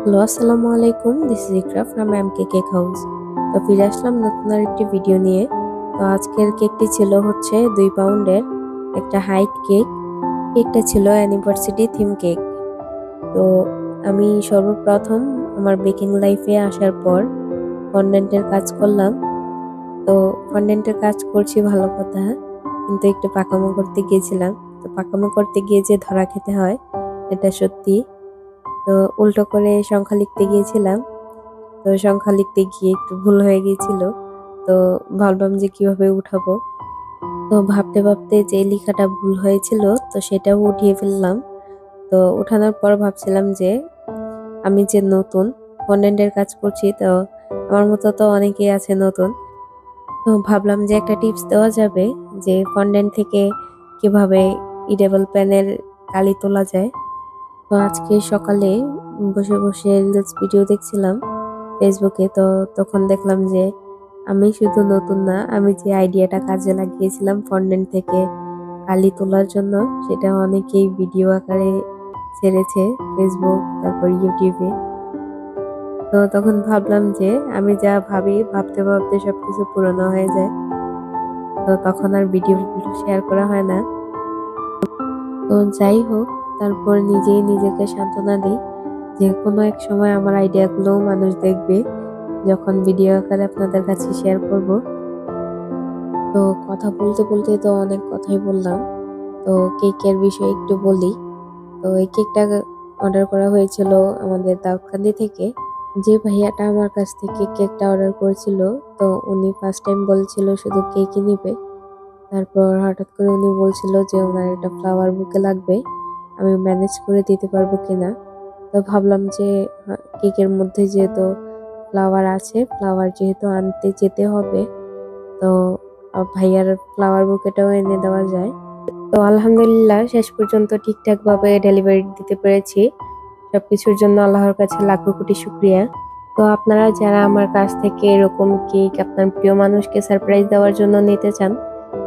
Hello, আসসালামু আলাইকুম। This is Iqra from MK Cake House. তো ফিরে আসলাম নতুন আরেকটি ভিডিও নিয়ে। তো আজকের কেকটি ছিল হচ্ছে 2 পাউন্ডের একটা হাইট কেক। কেকটা ছিল অ্যানিভার্সারি থিম কেক। তো আমি সর্বপ্রথম আমার বেকিং লাইফে আসার পর ফন্ডেন্টের কাজ করলাম। তো ফন্ডেন্টের কাজ করছি ভালো কথা, কিন্তু একটু পাকামো করতে গিয়েছিলাম। তো পাকামো করতে গিয়ে যে ধরা খেতে হয় এটা সত্যি। তো উল্টো করে সংখ্যা লিখতে গিয়েছিলাম। তো সংখ্যা লিখতে গিয়ে একটু ভুল হয়ে গিয়েছিল। তো ভাবলাম যে কিভাবে উঠাবো। তো ভাবতে ভাবতে যে লেখাটা ভুল হয়েছিল তো সেটাও উঠিয়ে ফেললাম। তো উঠানোর পর ভাবছিলাম যে আমি যে নতুন ফন্ডেন্টের কাজ করছি, তো আমার মতো তো অনেকেই আছে নতুন। তো ভাবলাম যে একটা টিপস দেওয়া যাবে যে ফন্ডেন্ট থেকে কিভাবে ইডেবল পেনের কালি তোলা যায়। তো আজকে সকালে বসে বসে রিলস ভিডিও দেখছিলাম ফেসবুকে। তো তখন দেখলাম যে আমি শুধু নতুন না, আমি যে আইডিয়াটা কাজে লাগিয়েছিলাম ফন্ডেন্ট থেকে কালি তোলার জন্য, সেটা অনেকেই ভিডিও আকারে ছেড়েছে ফেসবুক তারপর ইউটিউবে। তো তখন ভাবলাম যে আমি যা ভাবি ভাবতে ভাবতে সবকিছু পুরনো হয়ে যায়। তো তখন আর ভিডিওগুলো শেয়ার করা হয় না। তো যাই হোক, তারপর নিজেই নিজেকে সান্ত্বনা দিই যে কোনো এক সময় আমার আইডিয়াগুলোও মানুষ দেখবে যখন ভিডিও আকারে আপনাদের কাছে শেয়ার করব। তো কথা বলতে বলতে তো অনেক কথাই বললাম। তো কেকের বিষয়ে একটু বলি। তো এই কেকটা অর্ডার করা হয়েছিল আমাদের দাউদকান্দি থেকে। যে ভাইয়াটা আমার কাছ থেকে কেকটা অর্ডার করেছিল, তো উনি ফার্স্ট টাইম বলছিল শুধু কেকই নিবে। তারপর হঠাৎ করে উনি বলছিল যে ওনার একটা ফ্লাওয়ার বুকে লাগবে, আমি ম্যানেজ করে দিতে পারবো কিনা। তো ভাবলাম যে কেকের মধ্যে যেহেতু ফ্লাওয়ার আছে, ফ্লাওয়ার যেহেতু আনতে যেতে হবে, তো ভাইয়ার ফ্লাওয়ার বুকেটাও এনে দেওয়া যায়। তো আলহামদুলিল্লাহ শেষ পর্যন্ত ঠিকঠাক ভাবে ডেলিভারি দিতে পেরেছি। সবকিছুর জন্য আল্লাহর কাছে লাখো কোটি শুকরিয়া। তো আপনারা যারা আমার কাছ থেকে এরকম কেক আপনার প্রিয় মানুষকে সারপ্রাইজ দেওয়ার জন্য নিতে চান,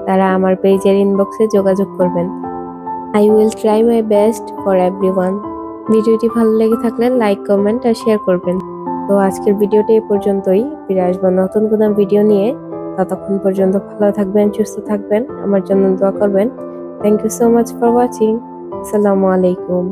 তারা আমার পেজের ইনবক্সে যোগাযোগ করবেন। I will try my best for everyone. ভিডিওটি ভালো লেগে থাকলে লাইক, কমেন্ট আর শেয়ার করবেন। তো আজকের ভিডিওটি এই পর্যন্তই। ফিরে আসবো নতুন কোনো ভিডিও নিয়ে। ততক্ষণ পর্যন্ত ভালো থাকবেন, সুস্থ থাকবেন, আমার জন্য দোয়া করবেন। Thank you so much for watching. আসসালামু আলাইকুম।